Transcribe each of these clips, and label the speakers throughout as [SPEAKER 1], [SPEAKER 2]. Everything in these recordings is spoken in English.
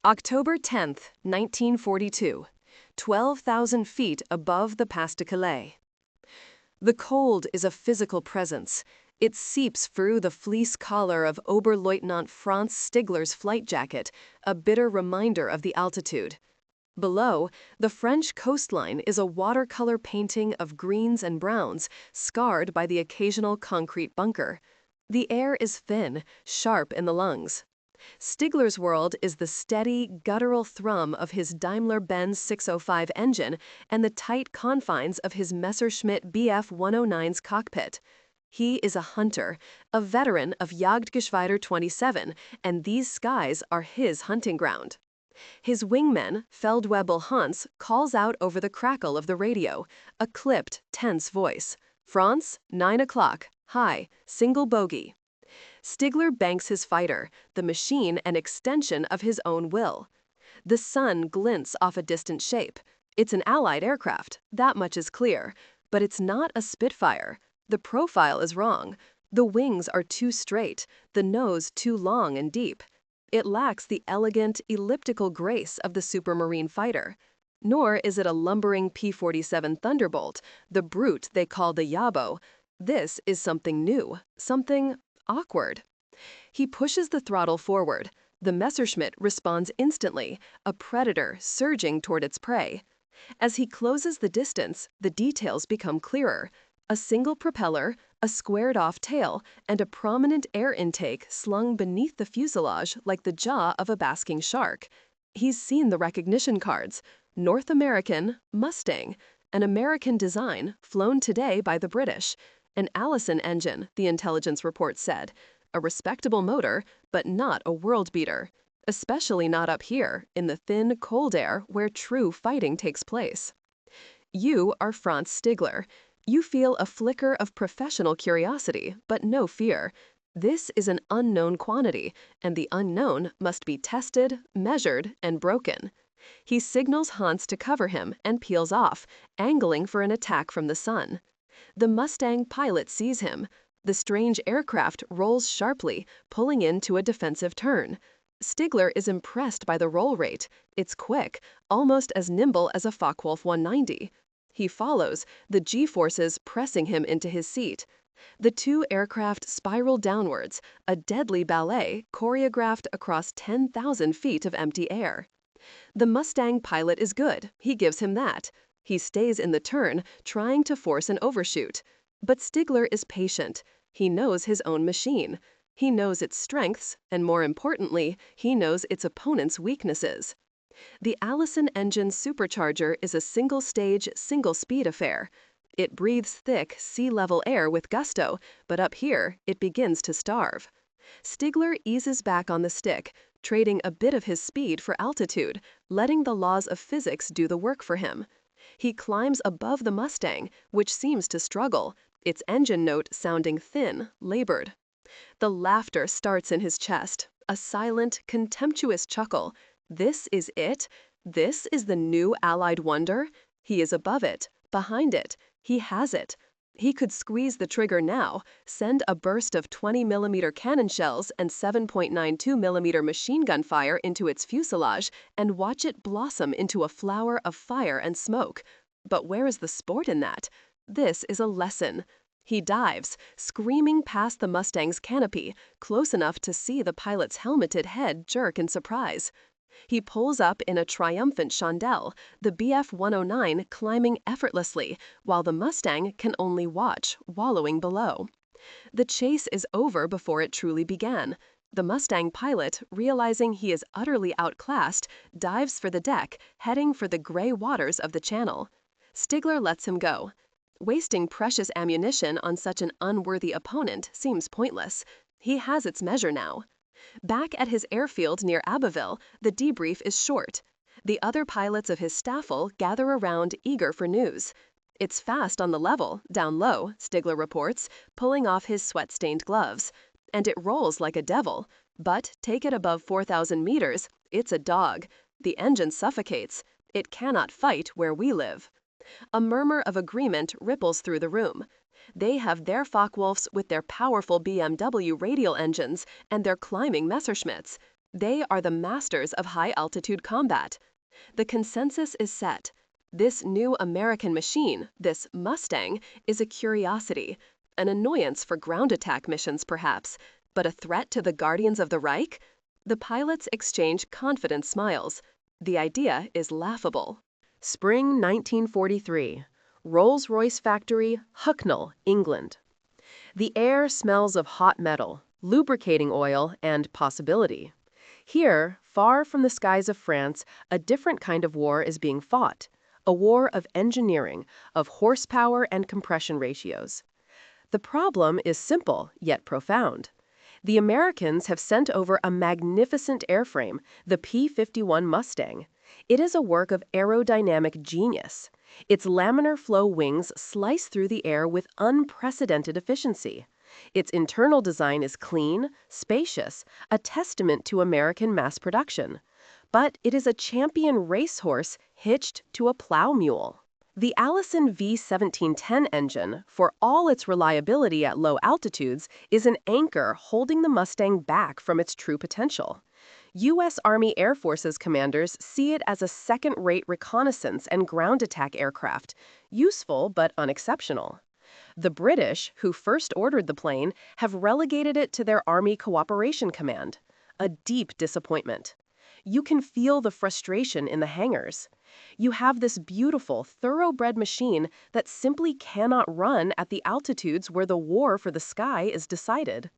[SPEAKER 1] October 10th, 1942, 12,000 feet above the Pas de Calais. The cold is a physical presence. It seeps through the fleece collar of Oberleutnant Franz Stigler's flight jacket, a bitter reminder of the altitude. Below, the French coastline is a watercolor painting of greens and browns, scarred by the occasional concrete bunker. The air is thin, sharp in the lungs. Stigler's world is the steady, guttural thrum of his Daimler-Benz 605 engine and the tight confines of his Messerschmitt Bf 109's cockpit. He is a hunter, a veteran of Jagdgeschwader 27, and these skies are his hunting ground. His wingman, Feldwebel Hans, calls out over the crackle of the radio, a clipped, tense voice. "Franz, 9 o'clock. High, single bogey." Stigler banks his fighter, the machine an extension of his own will. The sun glints off a distant shape. It's an Allied aircraft, that much is clear. But it's not a Spitfire. The profile is wrong. The wings are too straight, the nose too long and deep. It lacks the elegant, elliptical grace of the supermarine fighter. Nor is it a lumbering P-47 Thunderbolt, the brute they call the Yabo. This is something new, something awkward. He pushes the throttle forward. The Messerschmitt responds instantly, a predator surging toward its prey. As he closes the distance, the details become clearer. A single propeller, a squared-off tail, and a prominent air intake slung beneath the fuselage like the jaw of a basking shark. He's seen the recognition cards. North American, Mustang. An American design, flown today by the British. An Allison engine, the intelligence report said. A respectable motor, but not a world beater. Especially not up here, in the thin, cold air where true fighting takes place. You are Franz Stigler. You feel a flicker of professional curiosity, but no fear. This is an unknown quantity, and the unknown must be tested, measured, and broken. He signals Hans to cover him and peels off, angling for an attack from the sun. The Mustang pilot sees him. The strange aircraft rolls sharply, pulling into a defensive turn. Stigler is impressed by the roll rate. It's quick, almost as nimble as a Focke-Wulf 190. He follows, the G-forces pressing him into his seat. The two aircraft spiral downwards, a deadly ballet choreographed across 10,000 feet of empty air. The Mustang pilot is good, he gives him that. He stays in the turn, trying to force an overshoot. But Stigler is patient. He knows his own machine. He knows its strengths, and more importantly, he knows its opponent's weaknesses. The Allison engine supercharger is a single-stage, single-speed affair. It breathes thick, sea-level air with gusto, but up here, it begins to starve. Stigler eases back on the stick, trading a bit of his speed for altitude, letting the laws of physics do the work for him. He climbs above the Mustang, which seems to struggle, its engine note sounding thin, labored. The laughter starts in his chest, a silent, contemptuous chuckle. This is it? This is the new Allied wonder? He is above it, behind it. He has it. He could squeeze the trigger now, send a burst of 20mm cannon shells and 7.92mm machine gun fire into its fuselage, and watch it blossom into a flower of fire and smoke. But where is the sport in that? This is a lesson. He dives, screaming past the Mustang's canopy, close enough to see the pilot's helmeted head jerk in surprise. He pulls up in a triumphant chandelle, the Bf 109 climbing effortlessly, while the Mustang can only watch, wallowing below. The chase is over before it truly began. The Mustang pilot, realizing he is utterly outclassed, dives for the deck, heading for the gray waters of the channel. Stigler lets him go. Wasting precious ammunition on such an unworthy opponent seems pointless. He has its measure now. Back at his airfield near Abbeville, the debrief is short. The other pilots of his staffel gather around, eager for news. It's fast on the level, down low, Stigler reports, pulling off his sweat-stained gloves. And it rolls like a devil. But take it above 4,000 meters, it's a dog. The engine suffocates. It cannot fight where we live. A murmur of agreement ripples through the room. They have their Focke-Wulfs with their powerful BMW radial engines and their climbing Messerschmitts. They are the masters of high-altitude combat. The consensus is set. This new American machine, this Mustang, is a curiosity, an annoyance for ground attack missions perhaps, but a threat to the Guardians of the Reich? The pilots exchange confident smiles. The idea is laughable. Spring 1943. Rolls-Royce factory, Hucknall, England. The air smells of hot metal, lubricating oil, and possibility. Here, far from the skies of France, a different kind of war is being fought. A war of engineering, of horsepower and compression ratios. The problem is simple, yet profound. The Americans have sent over a magnificent airframe, the P-51 Mustang. It is a work of aerodynamic genius. Its laminar flow wings slice through the air with unprecedented efficiency. Its internal design is clean, spacious, a testament to American mass production. But it is a champion racehorse hitched to a plow mule. The Allison V1710 engine, for all its reliability at low altitudes, is an anchor holding the Mustang back from its true potential. U.S. Army Air Forces commanders see it as a second-rate reconnaissance and ground attack aircraft, useful but unexceptional. The British, who first ordered the plane, have relegated it to their Army Cooperation Command. A deep disappointment. You can feel the frustration in the hangars. You have this beautiful, thoroughbred machine that simply cannot run at the altitudes where the war for the sky is decided.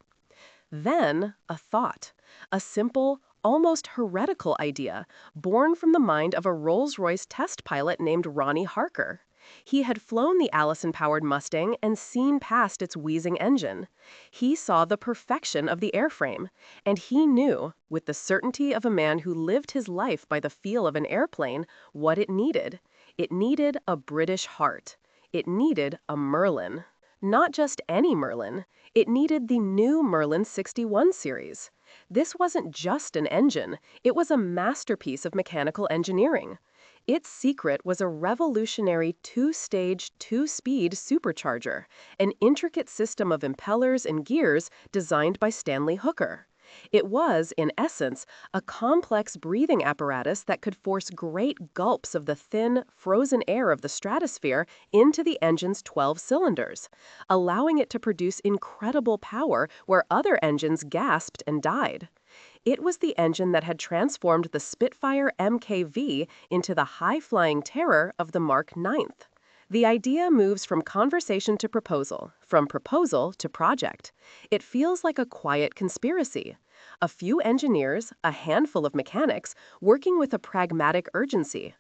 [SPEAKER 1] Then, a thought. A simple, almost heretical idea, born from the mind of a Rolls-Royce test pilot named Ronnie Harker. He had flown the Allison-powered Mustang and seen past its wheezing engine. He saw the perfection of the airframe, and he knew, with the certainty of a man who lived his life by the feel of an airplane, what it needed. It needed a British heart. It needed a Merlin. Not just any Merlin. It needed the new Merlin 61 series. This wasn't just an engine. It was a masterpiece of mechanical engineering. Its secret was a revolutionary two-stage, two-speed supercharger, an intricate system of impellers and gears designed by Stanley Hooker. It was, in essence, a complex breathing apparatus that could force great gulps of the thin, frozen air of the stratosphere into the engine's 12 cylinders, allowing it to produce incredible power where other engines gasped and died. It was the engine that had transformed the Spitfire MKV into the high-flying terror of the Mark IX. The idea moves from conversation to proposal, from proposal to project. It feels like a quiet conspiracy. A few engineers, a handful of mechanics, working with a pragmatic urgency.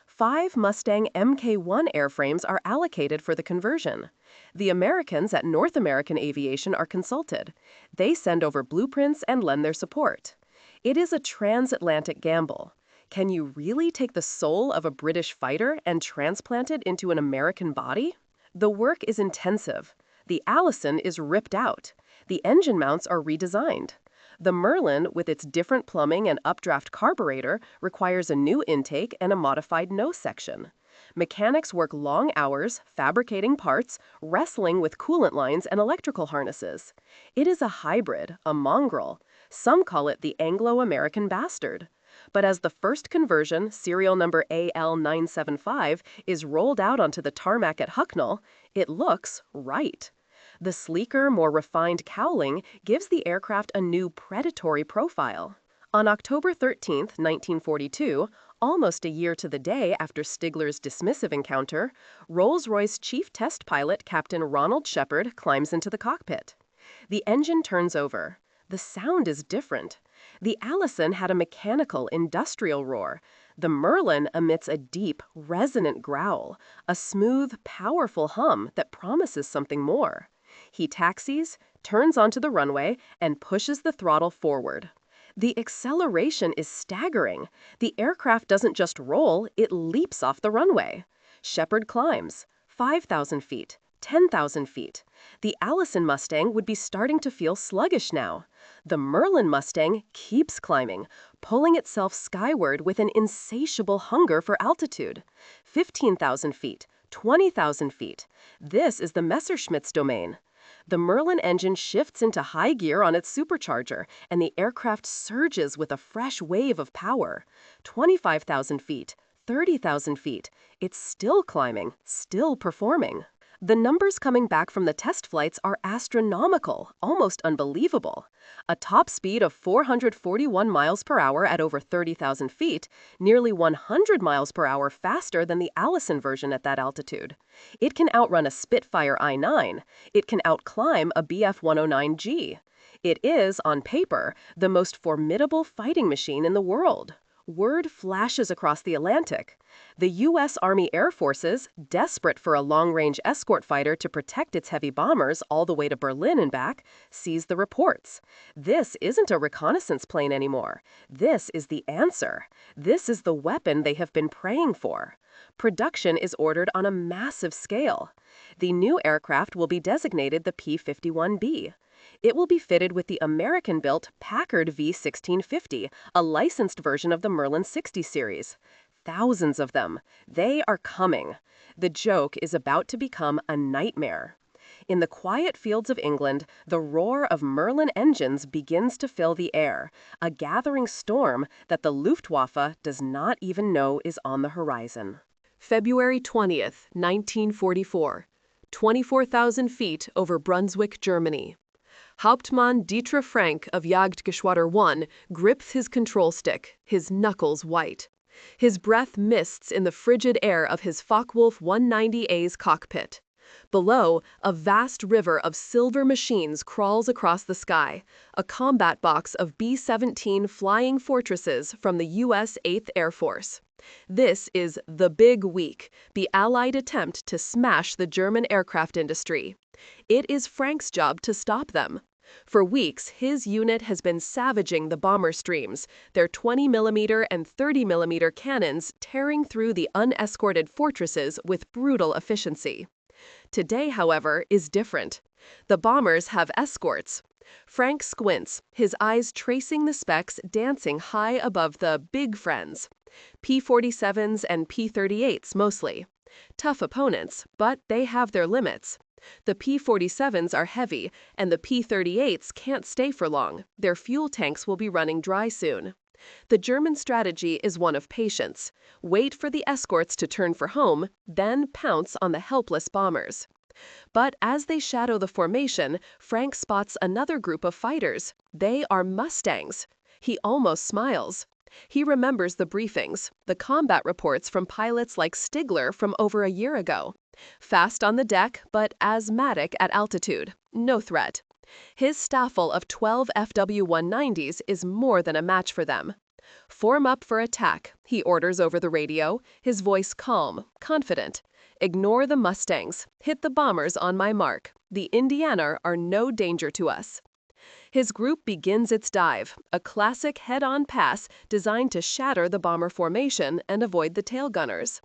[SPEAKER 1] 5 Mustang Mk1 airframes are allocated for the conversion. The Americans at North American Aviation are consulted. They send over blueprints and lend their support. It is a transatlantic gamble. Can you really take the soul of a British fighter and transplant it into an American body? The work is intensive. The Allison is ripped out. The engine mounts are redesigned. The Merlin, with its different plumbing and updraft carburetor, requires a new intake and a modified nose section. Mechanics work long hours, fabricating parts, wrestling with coolant lines and electrical harnesses. It is a hybrid, a mongrel. Some call it the Anglo-American bastard. But as the first conversion, serial number AL975, is rolled out onto the tarmac at Hucknall, it looks right. The sleeker, more refined cowling gives the aircraft a new predatory profile. On October 13, 1942, almost a year to the day after Stigler's dismissive encounter, Rolls-Royce chief test pilot Captain Ronald Shepard climbs into the cockpit. The engine turns over. The sound is different. The Allison had a mechanical, industrial roar. The Merlin emits a deep, resonant growl, a smooth, powerful hum that promises something more. He taxis, turns onto the runway, and pushes the throttle forward. The acceleration is staggering. The aircraft doesn't just roll, it leaps off the runway. Shepard climbs. 5,000 feet. 10,000 feet. The Allison Mustang would be starting to feel sluggish now. The Merlin Mustang keeps climbing, pulling itself skyward with an insatiable hunger for altitude. 15,000 feet, 20,000 feet. This is the Messerschmitt's domain. The Merlin engine shifts into high gear on its supercharger, and the aircraft surges with a fresh wave of power. 25,000 feet, 30,000 feet. It's still climbing, still performing. The numbers coming back from the test flights are astronomical, almost unbelievable. A top speed of 441 miles per hour at over 30,000 feet, nearly 100 miles per hour faster than the Allison version at that altitude. It can outrun a Spitfire I-9. It can outclimb a Bf-109G. It is, on paper, the most formidable fighting machine in the world. Word flashes across the Atlantic. The U.S. Army Air Forces, desperate for a long-range escort fighter to protect its heavy bombers all the way to Berlin and back, sees the reports. This isn't a reconnaissance plane anymore. This is the answer. This is the weapon they have been praying for. Production is ordered on a massive scale. The new aircraft will be designated the P-51B. It will be fitted with the American-built Packard V1650, a licensed version of the Merlin 60 series. Thousands of them. They are coming. The joke is about to become a nightmare. In the quiet fields of England, the roar of Merlin engines begins to fill the air, a gathering storm that the Luftwaffe does not even know is on the horizon. February 20th, 1944. 24,000 feet over Brunswick, Germany. Hauptmann Dietrich Frank of Jagdgeschwader 1 grips his control stick, his knuckles white. His breath mists in the frigid air of his Focke-Wulf 190A's cockpit. Below, a vast river of silver machines crawls across the sky, a combat box of B-17 flying fortresses from the U.S. 8th Air Force. This is the Big Week, the Allied attempt to smash the German aircraft industry. It is Frank's job to stop them. For weeks, his unit has been savaging the bomber streams, their 20mm and 30mm cannons tearing through the unescorted fortresses with brutal efficiency. Today, however, is different. The bombers have escorts. Frank squints, his eyes tracing the specks dancing high above the big friends. P-47s and P-38s mostly. Tough opponents, but they have their limits. The P-47s are heavy, and the P-38s can't stay for long. Their fuel tanks will be running dry soon. The German strategy is one of patience. Wait for the escorts to turn for home, then pounce on the helpless bombers. But as they shadow the formation, Frank spots another group of fighters. They are Mustangs. He almost smiles. He remembers the briefings, the combat reports from pilots like Stigler from over a year ago. Fast on the deck, but asthmatic at altitude. No threat. His staffel of 12 FW-190s is more than a match for them. Form up for attack, he orders over the radio, his voice calm, confident. Ignore the Mustangs. Hit the bombers on my mark. The Indiana are no danger to us. His group begins its dive, a classic head-on pass designed to shatter the bomber formation and avoid the tail gunners.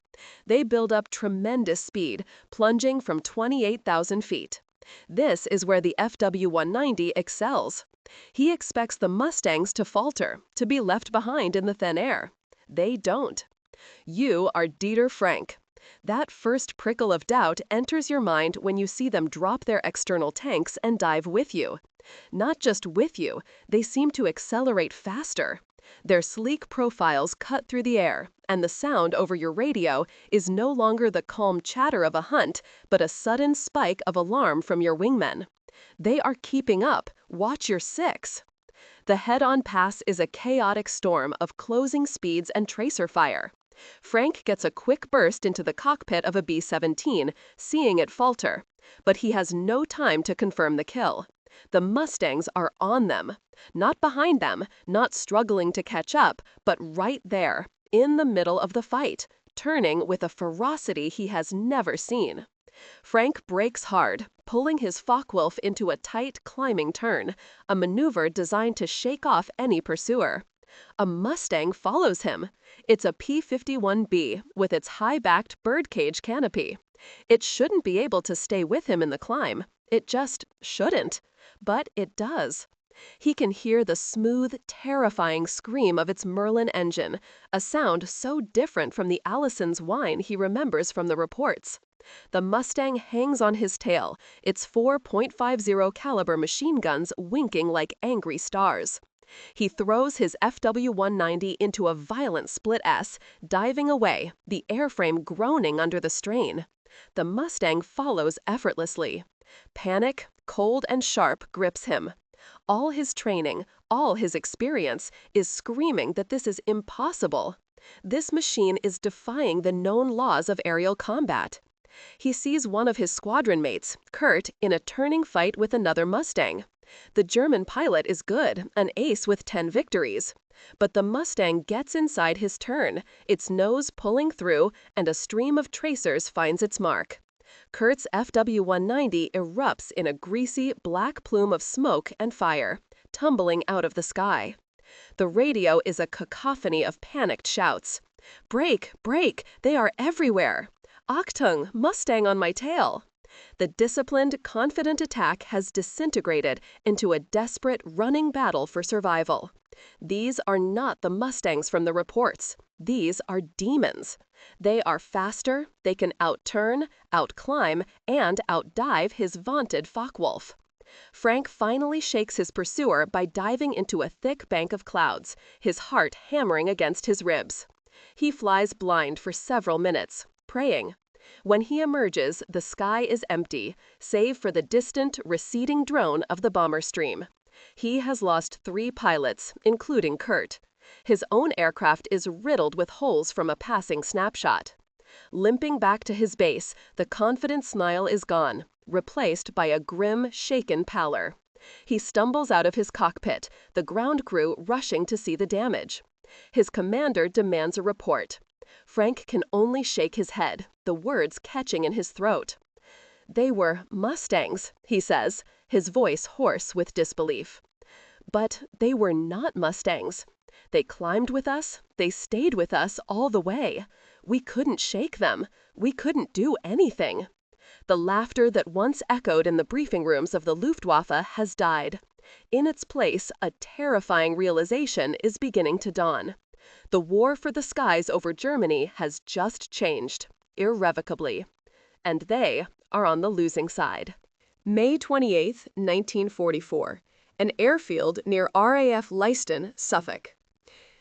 [SPEAKER 1] They build up tremendous speed, plunging from 28,000 feet. This is where the FW-190 excels. He expects the Mustangs to falter, to be left behind in the thin air. They don't. You are Dieter Frank. That first prickle of doubt enters your mind when you see them drop their external tanks and dive with you. Not just with you, they seem to accelerate faster. Their sleek profiles cut through the air, and the sound over your radio is no longer the calm chatter of a hunt, but a sudden spike of alarm from your wingmen. They are keeping up. Watch your six. The head-on pass is a chaotic storm of closing speeds and tracer fire. Frank gets a quick burst into the cockpit of a B-17, seeing it falter. But he has no time to confirm the kill. The Mustangs are on them. Not behind them, not struggling to catch up, but right there, in the middle of the fight, turning with a ferocity he has never seen. Frank brakes hard, pulling his Focke-Wulf into a tight, climbing turn, a maneuver designed to shake off any pursuer. A Mustang follows him. It's a P-51B with its high-backed birdcage canopy. It shouldn't be able to stay with him in the climb. It just shouldn't. But it does. He can hear the smooth, terrifying scream of its Merlin engine, a sound so different from the Allison's whine he remembers from the reports. The Mustang hangs on his tail, its 4.50 caliber machine guns winking like angry stars. He throws his FW-190 into a violent split S, diving away, the airframe groaning under the strain. The Mustang follows effortlessly. Panic, cold and sharp, grips him. All his training, all his experience, is screaming that this is impossible. This machine is defying the known laws of aerial combat. He sees one of his squadron mates, Kurt, in a turning fight with another Mustang. The German pilot is good, an ace with 10 victories. But the Mustang gets inside his turn, its nose pulling through, and a stream of tracers finds its mark. Kurt's FW-190 erupts in a greasy, black plume of smoke and fire, tumbling out of the sky. The radio is a cacophony of panicked shouts. "Brake! Brake! They are everywhere! Achtung! Mustang on my tail!" The disciplined, confident attack has disintegrated into a desperate, running battle for survival. These are not the Mustangs from the reports. These are demons. They are faster, they can outturn, outclimb, and outdive his vaunted Focke-Wulf. Frank finally shakes his pursuer by diving into a thick bank of clouds, his heart hammering against his ribs. He flies blind for several minutes, praying. When he emerges, the sky is empty, save for the distant, receding drone of the bomber stream. He has lost 3 pilots, including Kurt. His own aircraft is riddled with holes from a passing snapshot. Limping back to his base, the confident smile is gone, replaced by a grim, shaken pallor. He stumbles out of his cockpit, the ground crew rushing to see the damage. His commander demands a report. Frank can only shake his head, the words catching in his throat. "They were Mustangs," he says, his voice hoarse with disbelief. But they were not Mustangs. They climbed with us, they stayed with us all the way. We couldn't shake them. We couldn't do anything. The laughter that once echoed in the briefing rooms of the Luftwaffe has died. In its place, a terrifying realization is beginning to dawn. The war for the skies over Germany has just changed, irrevocably. And they are on the losing side. May 28, 1944. An airfield near RAF Leiston, Suffolk.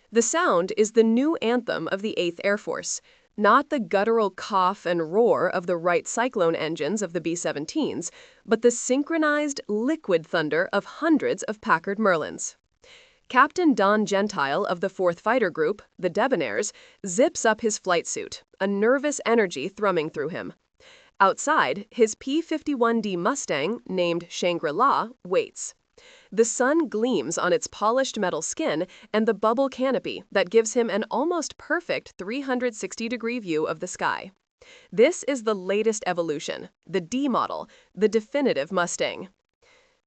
[SPEAKER 1] The sound is the new anthem of the 8th Air Force, not the guttural cough and roar of the Wright Cyclone engines of the B-17s, but the synchronized, liquid thunder of hundreds of Packard Merlins. Captain Don Gentile of the 4th Fighter Group, the Debonaires, zips up his flight suit, a nervous energy thrumming through him. Outside, his P-51D Mustang, named Shangri-La, waits. The sun gleams on its polished metal skin and the bubble canopy that gives him an almost perfect 360-degree view of the sky. This is the latest evolution, the D model, the definitive Mustang.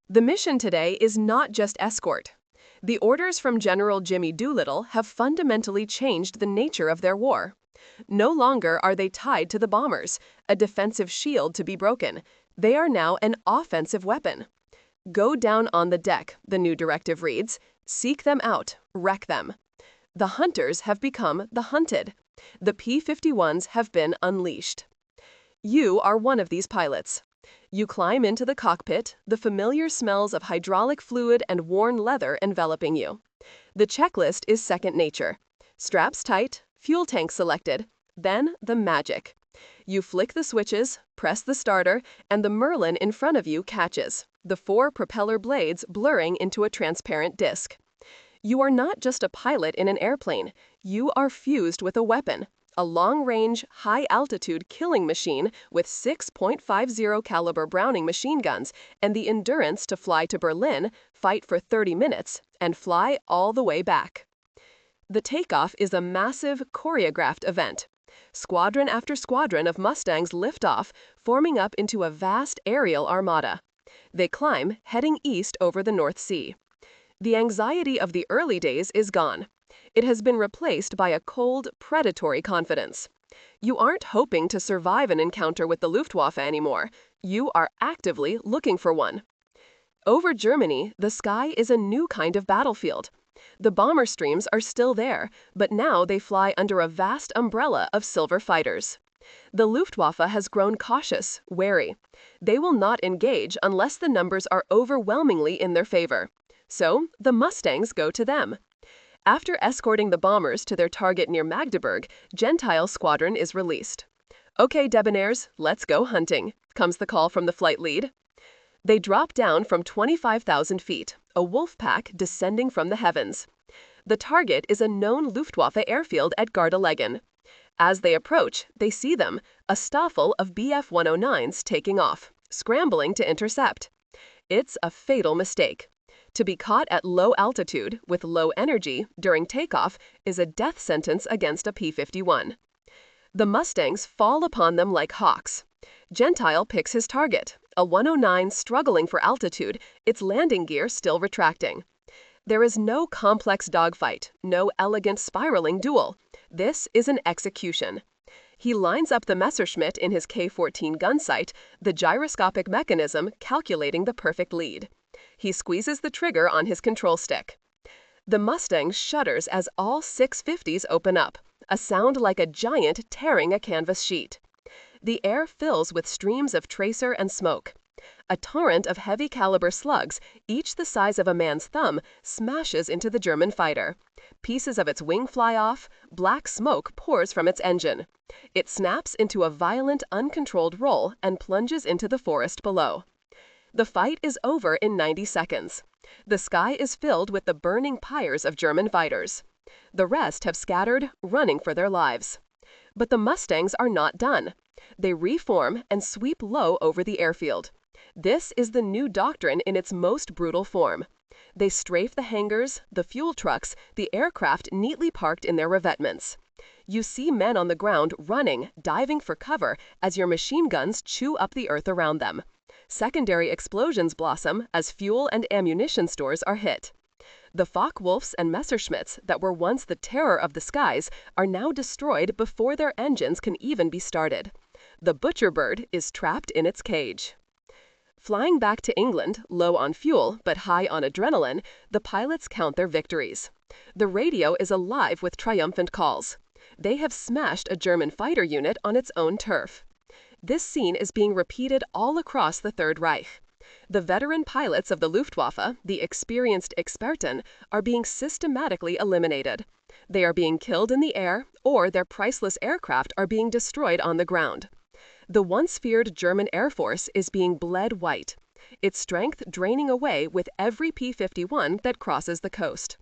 [SPEAKER 1] The mission today is not just escort. The orders from General Jimmy Doolittle have fundamentally changed the nature of their war. No longer are they tied to the bombers, a defensive shield to be broken. They are now an offensive weapon. Go down on the deck, the new directive reads. Seek them out, wreck them. The hunters have become the hunted. The P-51s have been unleashed. You are one of these pilots. You climb into the cockpit, the familiar smells of hydraulic fluid and worn leather enveloping you. The checklist is second nature. Straps tight, fuel tank selected, then the magic. You flick the switches, press the starter, and the Merlin in front of you catches, the 4 propeller blades blurring into a transparent disc. You are not just a pilot in an airplane. You are fused with a weapon, a long-range, high-altitude killing machine with 6.50 caliber Browning machine guns and the endurance to fly to Berlin, fight for 30 minutes, and fly all the way back. The takeoff is a massive, choreographed event. Squadron after squadron of Mustangs lift off, forming up into a vast aerial armada. They climb, heading east over the North Sea. The anxiety of the early days is gone. It has been replaced by a cold, predatory confidence. You aren't hoping to survive an encounter with the Luftwaffe anymore. You are actively looking for one. Over Germany, the sky is a new kind of battlefield. The bomber streams are still there, but now they fly under a vast umbrella of silver fighters. The Luftwaffe has grown cautious, wary. They will not engage unless the numbers are overwhelmingly in their favor. So, the Mustangs go to them. After escorting the bombers to their target near Magdeburg, Gentile Squadron is released. "Okay, debonaires, let's go hunting," comes the call from the flight lead. They drop down from 25,000 feet, a wolf pack descending from the heavens. The target is a known Luftwaffe airfield at Gardelegen. As they approach, they see them, a staffel of Bf-109s taking off, scrambling to intercept. It's a fatal mistake. To be caught at low altitude with low energy during takeoff is a death sentence against a P-51. The Mustangs fall upon them like hawks. Gentile picks his target, a 109 struggling for altitude, its landing gear still retracting. There is no complex dogfight, no elegant spiraling duel. This is an execution. He lines up the Messerschmitt in his K-14 gun sight, the gyroscopic mechanism calculating the perfect lead. He squeezes the trigger on his control stick. The Mustang shudders as all 650s open up, a sound like a giant tearing a canvas sheet. The air fills with streams of tracer and smoke. A torrent of heavy-caliber slugs, each the size of a man's thumb, smashes into the German fighter. Pieces of its wing fly off, black smoke pours from its engine. It snaps into a violent, uncontrolled roll and plunges into the forest below. The fight is over in 90 seconds. The sky is filled with the burning pyres of German fighters. The rest have scattered, running for their lives. But the Mustangs are not done. They reform and sweep low over the airfield. This is the new doctrine in its most brutal form. They strafe the hangars, the fuel trucks, the aircraft neatly parked in their revetments. You see men on the ground running, diving for cover as your machine guns chew up the earth around them. Secondary explosions blossom as fuel and ammunition stores are hit. The Focke-Wulfs and Messerschmitts that were once the terror of the skies are now destroyed before their engines can even be started. The butcher bird is trapped in its cage. Flying back to England, low on fuel but high on adrenaline, the pilots count their victories. The radio is alive with triumphant calls. They have smashed a German fighter unit on its own turf. This scene is being repeated all across the Third Reich. The veteran pilots of the Luftwaffe, the experienced Experten, are being systematically eliminated. They are being killed in the air, or their priceless aircraft are being destroyed on the ground. The once feared German Air Force is being bled white, its strength draining away with every P-51 that crosses the coast.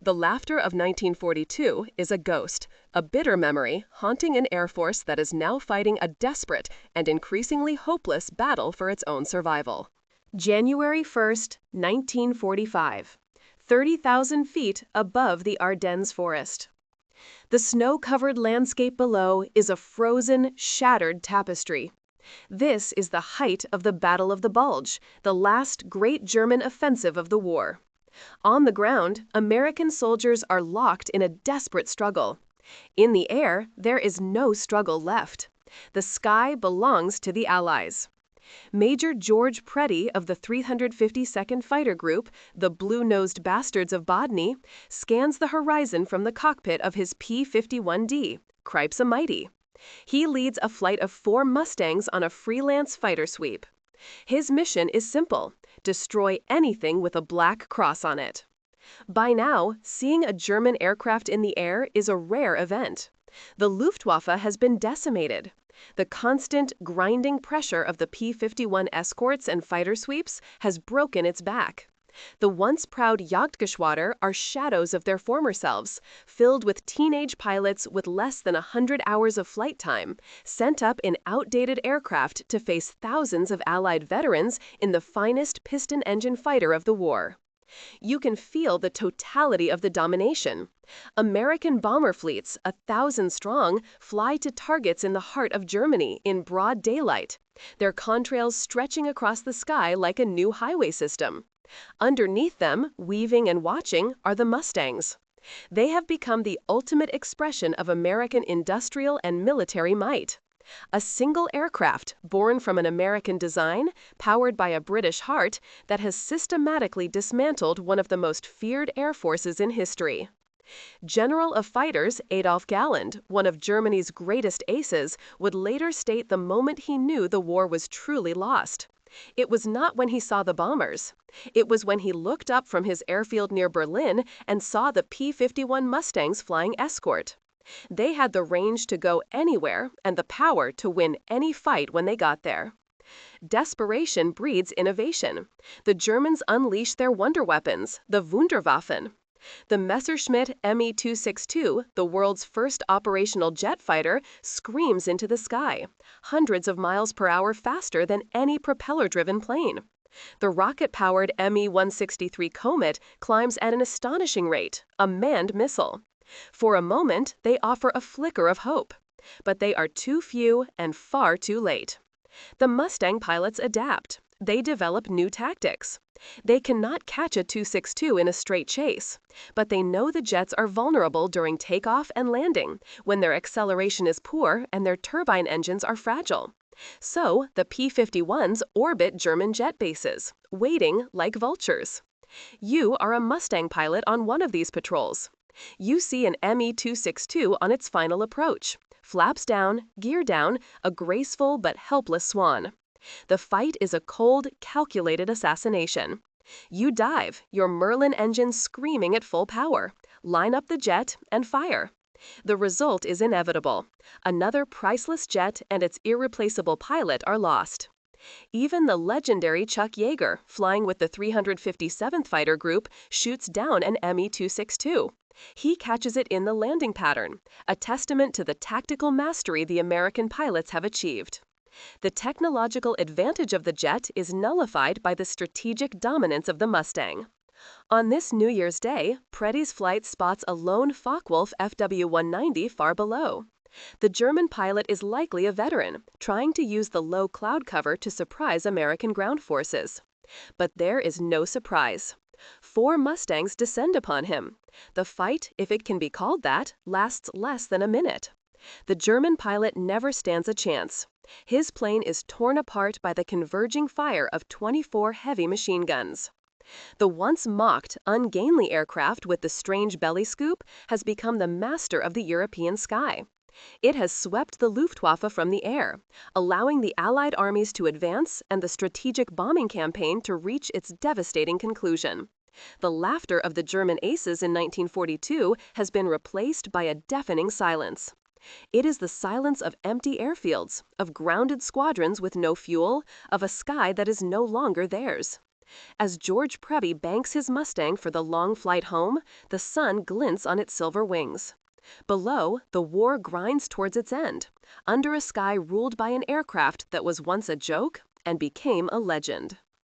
[SPEAKER 1] The laughter of 1942 is a ghost, a bitter memory haunting an Air Force that is now fighting a desperate and increasingly hopeless battle for its own survival. January 1st, 1945. 30,000 feet above the Ardennes forest. The snow-covered landscape below is a frozen, shattered tapestry. This is the height of the Battle of the Bulge, the last great German offensive of the war. On the ground, American soldiers are locked in a desperate struggle. In the air, there is no struggle left. The sky belongs to the Allies. Major George Preddy of the 352nd Fighter Group, the blue-nosed bastards of Bodny, scans the horizon from the cockpit of his P-51D, Kriegs-a-Mighty. He leads a flight of 4 Mustangs on a freelance fighter sweep. His mission is simple: destroy anything with a black cross on it. By now, seeing a German aircraft in the air is a rare event. The Luftwaffe has been decimated. The constant, grinding pressure of the P-51 escorts and fighter sweeps has broken its back. The once proud Jagdgeschwader are shadows of their former selves, filled with teenage pilots with less than 100 hours of flight time, sent up in outdated aircraft to face thousands of Allied veterans in the finest piston engine fighter of the war. You can feel the totality of the domination. American bomber fleets, 1,000 strong, fly to targets in the heart of Germany in broad daylight, their contrails stretching across the sky like a new highway system. Underneath them, weaving and watching, are the Mustangs. They have become the ultimate expression of American industrial and military might. A single aircraft, born from an American design, powered by a British heart, that has systematically dismantled one of the most feared air forces in history. General of Fighters Adolf Galland, one of Germany's greatest aces, would later state the moment he knew the war was truly lost. It was not when he saw the bombers. It was when he looked up from his airfield near Berlin and saw the P-51 Mustangs flying escort. They had the range to go anywhere and the power to win any fight when they got there. Desperation breeds innovation. The Germans unleashed their wonder weapons, the Wunderwaffen. The Messerschmitt Me-262, the world's first operational jet fighter, screams into the sky, hundreds of miles per hour faster than any propeller-driven plane. The rocket-powered Me-163 Comet climbs at an astonishing rate, a manned missile. For a moment, they offer a flicker of hope, but they are too few and far too late. The Mustang pilots adapt. They develop new tactics. They cannot catch a 262 in a straight chase, but they know the jets are vulnerable during takeoff and landing, when their acceleration is poor and their turbine engines are fragile. So, the P-51s orbit German jet bases, waiting like vultures. You are a Mustang pilot on one of these patrols. You see an Me-262 on its final approach. Flaps down, gear down, a graceful but helpless swan. The fight is a cold, calculated assassination. You dive, your Merlin engine screaming at full power, line up the jet, and fire. The result is inevitable. Another priceless jet and its irreplaceable pilot are lost. Even the legendary Chuck Yeager, flying with the 357th Fighter Group, shoots down an Me-262. He catches it in the landing pattern, a testament to the tactical mastery the American pilots have achieved. The technological advantage of the jet is nullified by the strategic dominance of the Mustang. On this New Year's Day, Preddy's flight spots a lone Focke-Wulf FW-190 far below. The German pilot is likely a veteran, trying to use the low cloud cover to surprise American ground forces. But there is no surprise. 4 Mustangs descend upon him. The fight, if it can be called that, lasts less than a minute. The German pilot never stands a chance. His plane is torn apart by the converging fire of 24 heavy machine guns. The once mocked, ungainly aircraft with the strange belly scoop has become the master of the European sky. It has swept the Luftwaffe from the air, allowing the Allied armies to advance and the strategic bombing campaign to reach its devastating conclusion. The laughter of the German aces in 1942 has been replaced by a deafening silence. It is the silence of empty airfields, of grounded squadrons with no fuel, of a sky that is no longer theirs. As George Preby banks his Mustang for the long flight home, the sun glints on its silver wings. Below, the war grinds towards its end, under a sky ruled by an aircraft that was once a joke and became a legend.